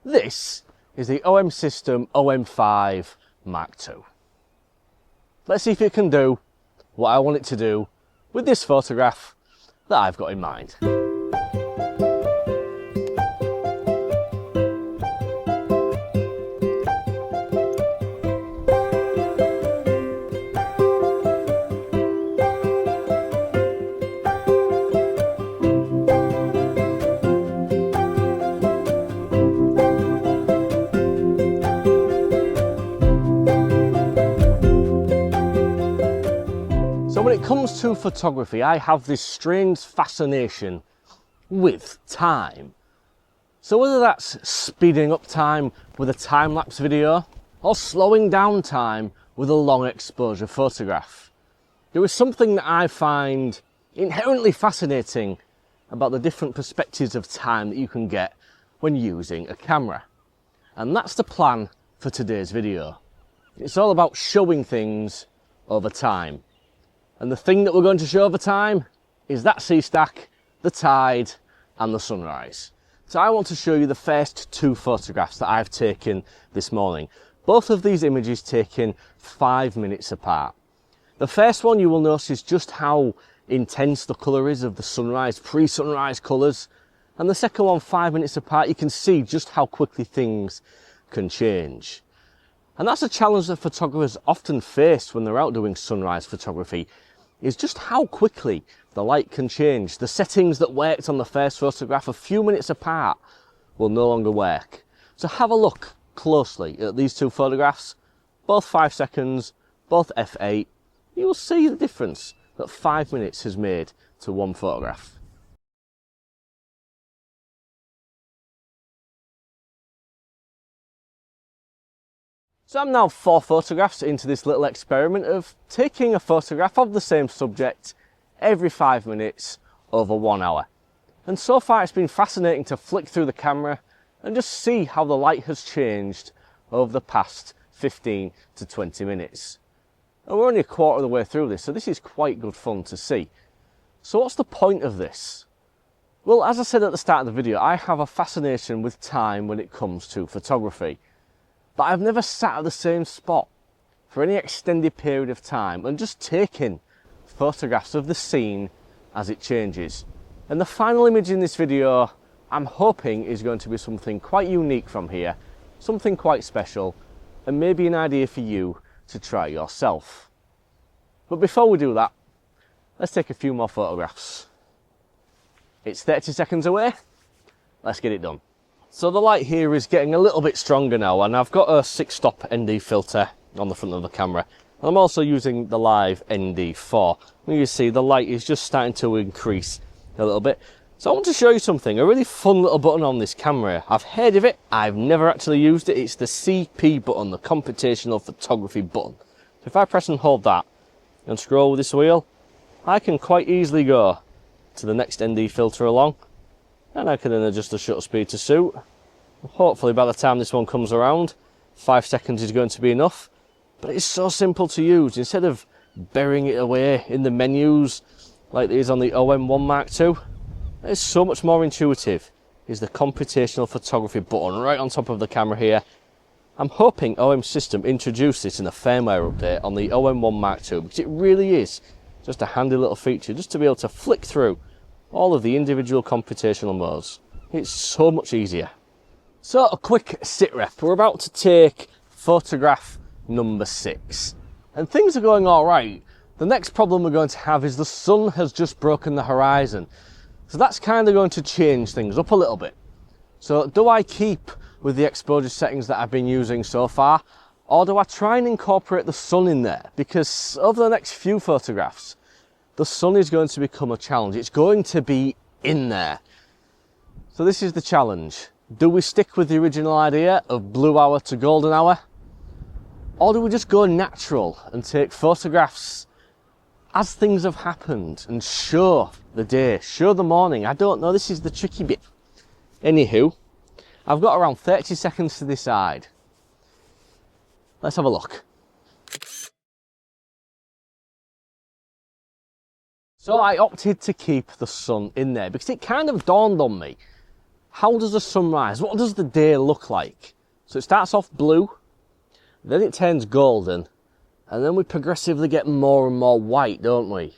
This is the OM-system OM-5 Mark II. Let's see if it can do what I want it to do with this photograph that I've got in mind. So when it comes to photography, I have this strange fascination with time. So whether that's speeding up time with a time-lapse video or slowing down time with a long exposure photograph, there is something that I find inherently fascinating about the different perspectives of time that you can get when using a camera. And that's the plan for today's video. It's all about showing things over time. And the thing that we're going to show over time is that sea stack, the tide and the sunrise. So I want to show you the first two photographs that I've taken this morning. Both of these images taken 5 minutes apart. The first one you will notice just how intense the colour is of the sunrise, pre-sunrise colours. And the second one 5 minutes apart, you can see just how quickly things can change. And that's a challenge that photographers often face when they're out doing sunrise photography, is just how quickly the light can change. The settings that worked on the first photograph a few minutes apart will no longer work. So have a look closely at these two photographs, both 5 seconds, both f8. You will see the difference that 5 minutes has made to one photograph. So I'm now 4 photographs into this little experiment of taking a photograph of the same subject every 5 minutes over 1 hour. And so far it's been fascinating to flick through the camera and just see how the light has changed over the past 15 to 20 minutes. And we're only a quarter of the way through this, so this is quite good fun to see. So what's the point of this? Well, as I said at the start of the video, I have a fascination with time when it comes to photography. But I've never sat at the same spot for any extended period of time and just taken photographs of the scene as it changes. And the final image in this video, I'm hoping, is going to be something quite unique from here, something quite special, and maybe an idea for you to try yourself. But before we do that, let's take a few more photographs. It's 30 seconds away, let's get it done. So the light here is getting a little bit stronger now, and I've got a 6-stop ND filter on the front of the camera. And I'm also using the live ND4. You can see the light is just starting to increase a little bit. So I want to show you something, a really fun little button on this camera. I've heard of it, I've never actually used it. It's the CP button, the Computational Photography button. So if I press and hold that and scroll with this wheel, I can quite easily go to the next ND filter along. And I can then adjust the shutter speed to suit. Hopefully by the time this one comes around, 5 seconds is going to be enough. But it's so simple to use. Instead of burying it away in the menus like it is on the OM-1 Mark II, it's so much more intuitive. Is the Computational Photography button right on top of the camera here. I'm hoping OM-system introduced this in a firmware update on the OM-1 Mark II, because it really is just a handy little feature just to be able to flick through all of the individual computational modes. It's so much easier. So a quick sit rep. We're about to take photograph number 6. And things are going all right. The next problem we're going to have is the sun has just broken the horizon. So that's kind of going to change things up a little bit. So do I keep with the exposure settings that I've been using so far? Or do I try and incorporate the sun in there? Because over the next few photographs, the sun is going to become a challenge. It's going to be in there. So this is the challenge. Do we stick with the original idea of blue hour to golden hour? Or do we just go natural and take photographs as things have happened and show the day, show the morning? I don't know, this is the tricky bit. Anywho, I've got around 30 seconds to decide. Let's have a look. So I opted to keep the sun in there because it kind of dawned on me how does the sunrise, what does the day look like? So it starts off blue, then it turns golden, and then we progressively get more and more white, don't we?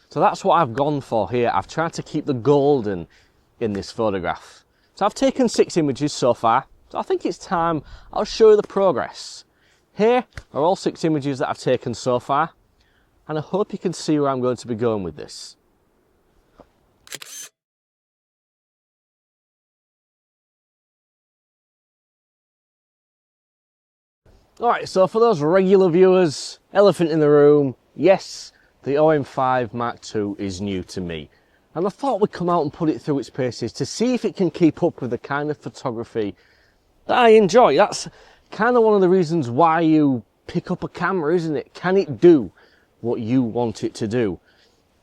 So that's what I've gone for here. I've tried to keep the golden in this photograph. So I've taken 6 images so far. So I think it's time I'll show you the progress. Here are all 6 images that I've taken so far, and I hope you can see where I'm going to be going with this. Alright, so for those regular viewers, elephant in the room, yes, the OM-5 Mark II is new to me. And I thought we'd come out and put it through its paces to see if it can keep up with the kind of photography that I enjoy. That's kind of one of the reasons why you pick up a camera, isn't it? Can it do what you want it to do?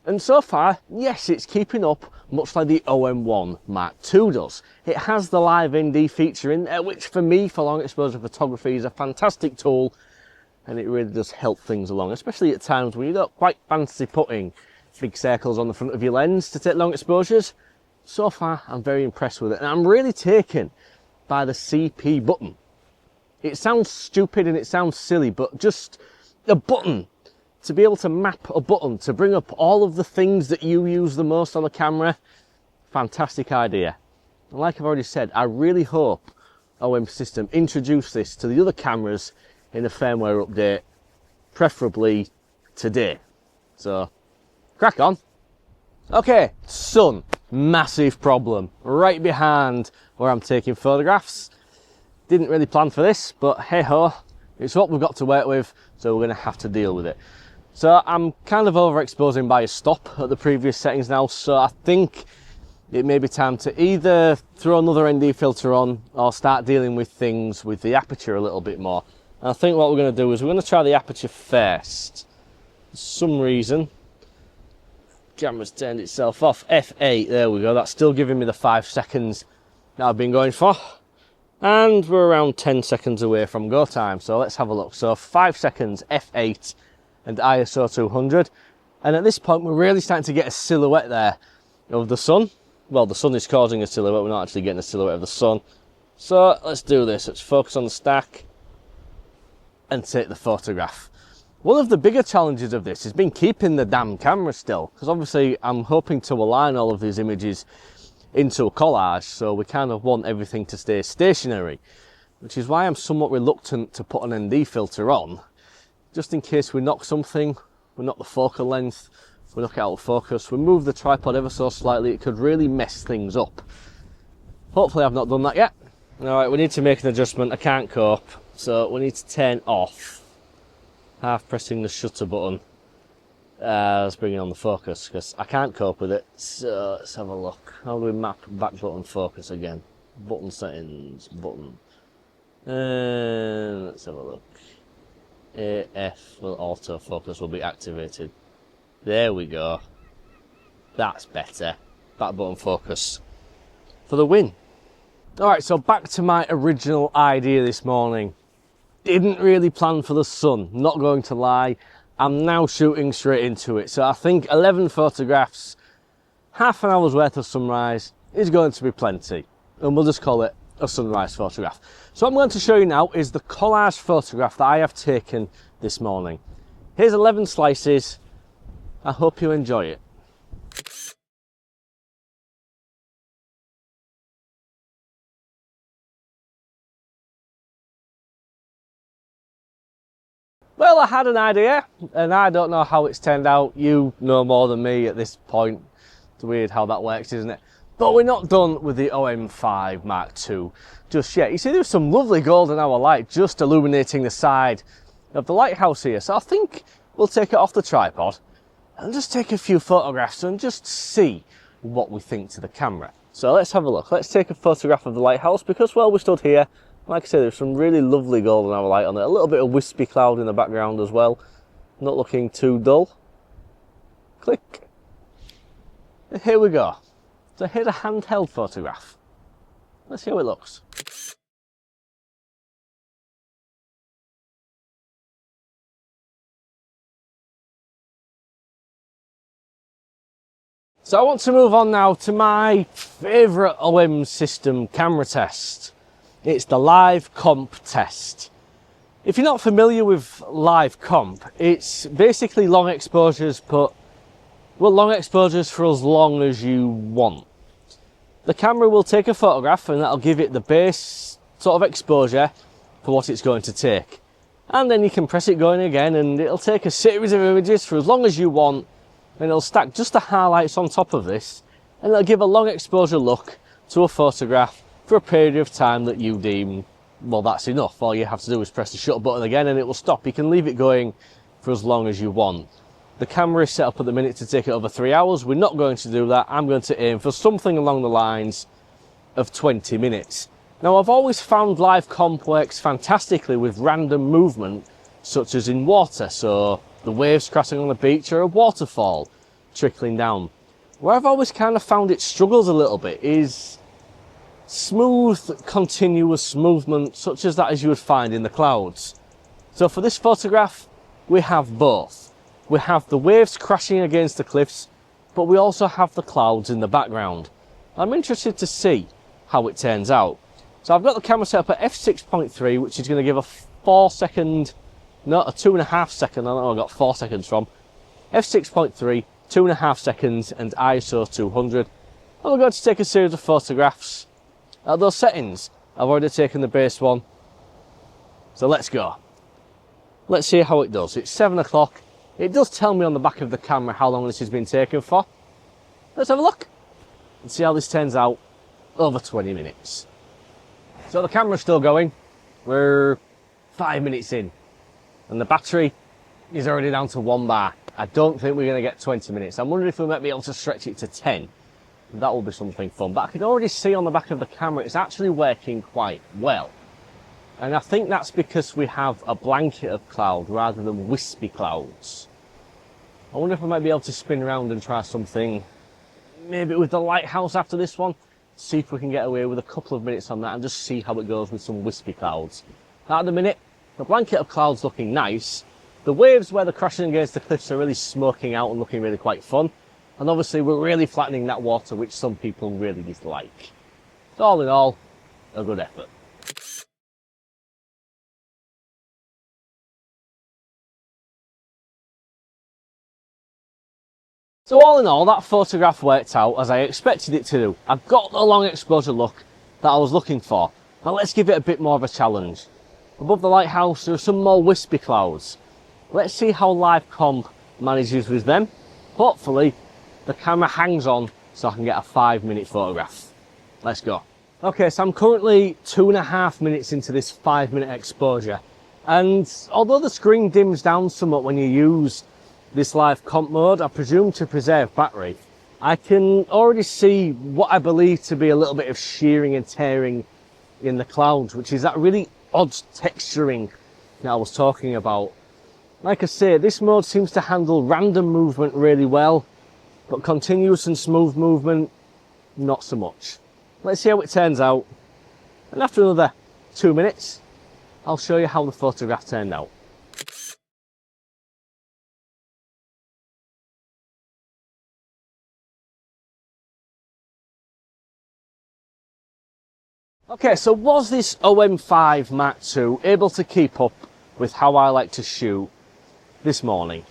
And so far, yes, it's keeping up much like the OM-1 Mark II does. It has the live ND feature in there, which for me, for long exposure photography, is a fantastic tool, and it really does help things along, especially at times when you don't quite fancy putting big circles on the front of your lens to take long exposures. So far, I'm very impressed with it, and I'm really taken by the CP button. It sounds stupid and it sounds silly, but just a button, to be able to map a button to bring up all of the things that you use the most on the camera, fantastic idea. And like I've already said, I really hope OM-system introduce this to the other cameras in a firmware update, preferably today. So, crack on. Okay, sun, massive problem, right behind where I'm taking photographs. Didn't really plan for this, but hey ho, it's what we've got to work with, so we're gonna have to deal with it. So I'm kind of overexposing by a stop at the previous settings now, so I think it may be time to either throw another ND filter on or start dealing with things with the aperture a little bit more. And I think what we're going to do is we're going to try the aperture first. For some reason, camera's turned itself off. F8, there we go. That's still giving me the 5 seconds that I've been going for. And we're around 10 seconds away from go time, so let's have a look. So 5 seconds, F8, and ISO 200. And at this point, we're really starting to get a silhouette there of the sun. Well, the sun is causing a silhouette, we're not actually getting a silhouette of the sun. So let's do this. Let's focus on the stack and take the photograph. One of the bigger challenges of this has been keeping the damn camera still, because obviously I'm hoping to align all of these images into a collage, so we kind of want everything to stay stationary, which is why I'm somewhat reluctant to put an ND filter on, just in case we knock something, we knock the focal length, we knock it out of focus, we move the tripod ever so slightly, it could really mess things up. Hopefully I've not done that yet. Alright, we need to make an adjustment, I can't cope, so we need to turn off, half pressing the shutter button. Let's bring it on the focus, because I can't cope with it, so let's have a look. How do we map back button focus again? Button settings, button. And let's have a look. AF will autofocus will be activated. There we go. That's better. Back button focus for the win. Alright, so back to my original idea this morning. Didn't really plan for the sun, not going to lie. I'm now shooting straight into it. So I think 11 photographs, half an hour's worth of sunrise is going to be plenty. And we'll just call it a sunrise photograph. So what I'm going to show you now is the collage photograph that I have taken this morning. Here's 11 slices. I hope you enjoy it. Well, I had an idea, and I don't know how it's turned out. You know more than me at this point. It's weird how that works, isn't it? But we're not done with the OM-5 Mark II just yet. You see, there's some lovely golden hour light just illuminating the side of the lighthouse here. So I think we'll take it off the tripod and just take a few photographs and just see what we think to the camera. So let's have a look. Let's take a photograph of the lighthouse because, well, we stood here. Like I said, there's some really lovely golden hour light on it. A little bit of wispy cloud in the background as well. Not looking too dull. Click. And here we go. So here's a handheld photograph. Let's see how it looks. So I want to move on now to my favourite OM system camera test. It's the live comp test. If you're not familiar with live comp, it's basically long exposures, but well, long exposures for as long as you want. The camera will take a photograph and that'll give it the base sort of exposure for what it's going to take. And then you can press it going again and it'll take a series of images for as long as you want, and it'll stack just the highlights on top of this, and it'll give a long exposure look to a photograph for a period of time that you deem, well, that's enough. All you have to do is press the shutter button again and it will stop. You can leave it going for as long as you want. The camera is set up at the minute to take it over 3 hours. We're not going to do that. I'm going to aim for something along the lines of 20 minutes. Now, I've always found live comp works fantastically with random movement, such as in water, so the waves crashing on the beach or a waterfall trickling down. Where I've always kind of found it struggles a little bit is smooth, continuous movement, such as that as you would find in the clouds. So for this photograph, we have both. We have the waves crashing against the cliffs, but we also have the clouds in the background. I'm interested to see how it turns out. So I've got the camera set up at f6.3, which is going to give a 4 second, not a 2.5 second, I don't know where I got 4 seconds from. f6.3, 2.5 seconds, and ISO 200. And we're going to take a series of photographs at those settings. I've already taken the base one, so let's go. Let's see how it does. It's 7 o'clock. It does tell me on the back of the camera how long this has been taken for. Let's have a look and see how this turns out over 20 minutes. So the camera's still going. We're 5 minutes in and the battery is already down to 1 bar. I don't think we're going to get 20 minutes. I'm wondering if we might be able to stretch it to 10. That will be something fun. But I can already see on the back of the camera it's actually working quite well. And I think that's because we have a blanket of cloud rather than wispy clouds. I wonder if I might be able to spin around and try something, maybe with the lighthouse after this one. See if we can get away with a couple of minutes on that and just see how it goes with some wispy clouds. At the minute, the blanket of clouds looking nice. The waves where they're crashing against the cliffs are really smoking out and looking really quite fun. And obviously we're really flattening that water, which some people really dislike. So all in all, a good effort. So all in all, that photograph worked out as I expected it to do. I've got the long exposure look that I was looking for. Now let's give it a bit more of a challenge. Above the lighthouse there are some more wispy clouds. Let's see how live comp manages with them. Hopefully the camera hangs on so I can get a 5-minute photograph. Let's go. Okay, so I'm currently 2.5 minutes into this 5-minute exposure. And although the screen dims down somewhat when you use this live comp mode, I presume to preserve battery, I can already see what I believe to be a little bit of shearing and tearing in the clouds, which is that really odd texturing that I was talking about. Like I say, this mode seems to handle random movement really well, but continuous and smooth movement, not so much. Let's see how it turns out. And after another 2 minutes, I'll show you how the photograph turned out. Okay, so was this OM-5 Mark II able to keep up with how I like to shoot this morning?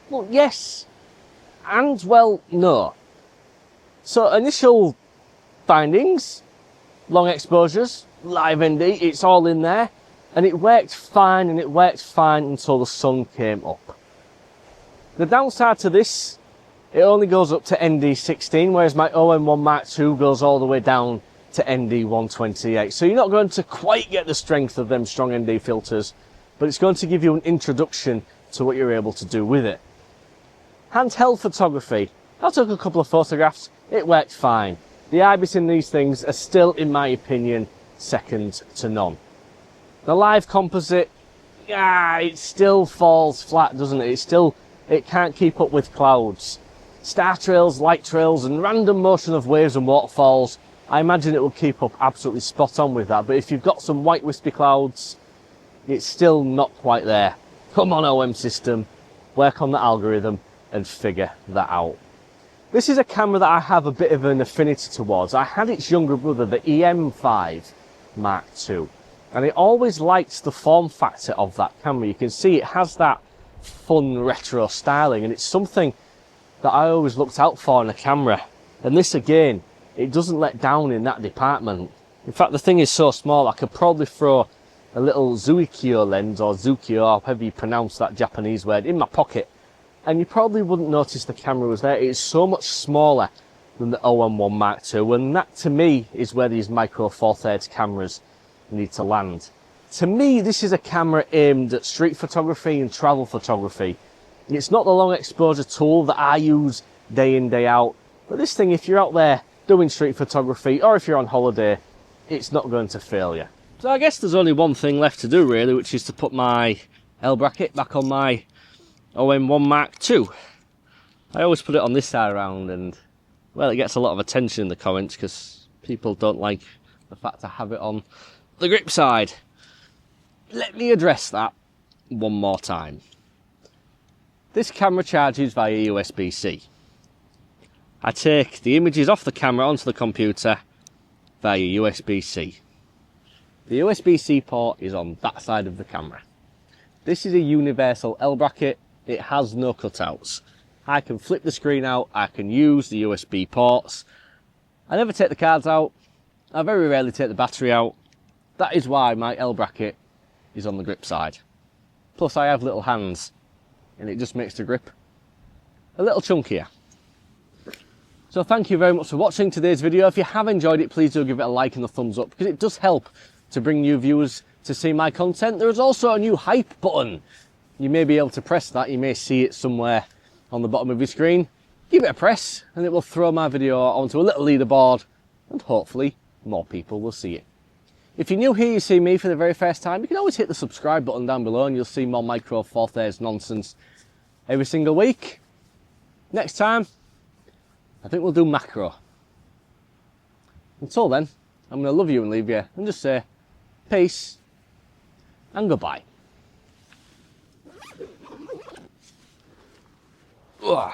Well, yes, and well, no. So initial findings, long exposures, live ND, it's all in there, and it worked fine, and it worked fine until the sun came up. The downside to this, it only goes up to ND 16, whereas my OM-1 Mark II goes all the way down to ND 128. So you're not going to quite get the strength of them strong ND filters, but it's going to give you an introduction to what you're able to do with it. Handheld photography. I took a couple of photographs, it worked fine. The IBIS in these things are still, in my opinion, second to none. The live composite, it still falls flat, doesn't it? It can't keep up with clouds. Star trails, light trails, and random motion of waves and waterfalls, I imagine it will keep up absolutely spot on with that. But if you've got some white wispy clouds, it's still not quite there. Come on, OM system, work on the algorithm and figure that out. This is a camera that I have a bit of an affinity towards. I had its younger brother, the OM-5 Mark II, and I always liked the form factor of that camera. You can see it has that fun retro styling, and it's something that I always looked out for in a camera. And this again, it doesn't let down in that department. In fact, the thing is so small, I could probably throw a little Zuikyo lens, or Zukyo, or however you pronounce that Japanese word, in my pocket, and you probably wouldn't notice the camera was there. It's so much smaller than the OM-1 Mark II, and that to me is where these micro four thirds cameras need to land. To me, this is a camera aimed at street photography and travel photography. It's not the long exposure tool that I use day in, day out, but this thing, if you're out there doing street photography, or if you're on holiday, it's not going to fail you. So I guess there's only one thing left to do really, which is to put my L bracket back on my OM-1 Mark II. I always put it on this side around, and well, it gets a lot of attention in the comments because people don't like the fact I have it on the grip side. Let me address that one more time. This camera charges via USB-C. I take the images off the camera onto the computer via USB-C. The USB-C port is on that side of the camera. This is a universal L bracket. It has no cutouts. I can flip the screen out, I can use the USB ports. I never take the cards out. I very rarely take the battery out. That is why my L bracket is on the grip side. Plus I have little hands, and it just makes the grip a little chunkier. So thank you very much for watching today's video. If you have enjoyed it, please do give it a like and a thumbs up, because it does help to bring new viewers to see my content. There is also a new hype button. You may be able to press that. You may see it somewhere on the bottom of your screen. Give it a press and it will throw my video onto a little leaderboard, and hopefully more people will see it. If you're new here, you see me for the very first time, you can always hit the subscribe button down below and you'll see more micro four thirds nonsense every single week. Next time, I think we'll do macro. Until then, I'm going to love you and leave you and just say peace and goodbye. Ugh.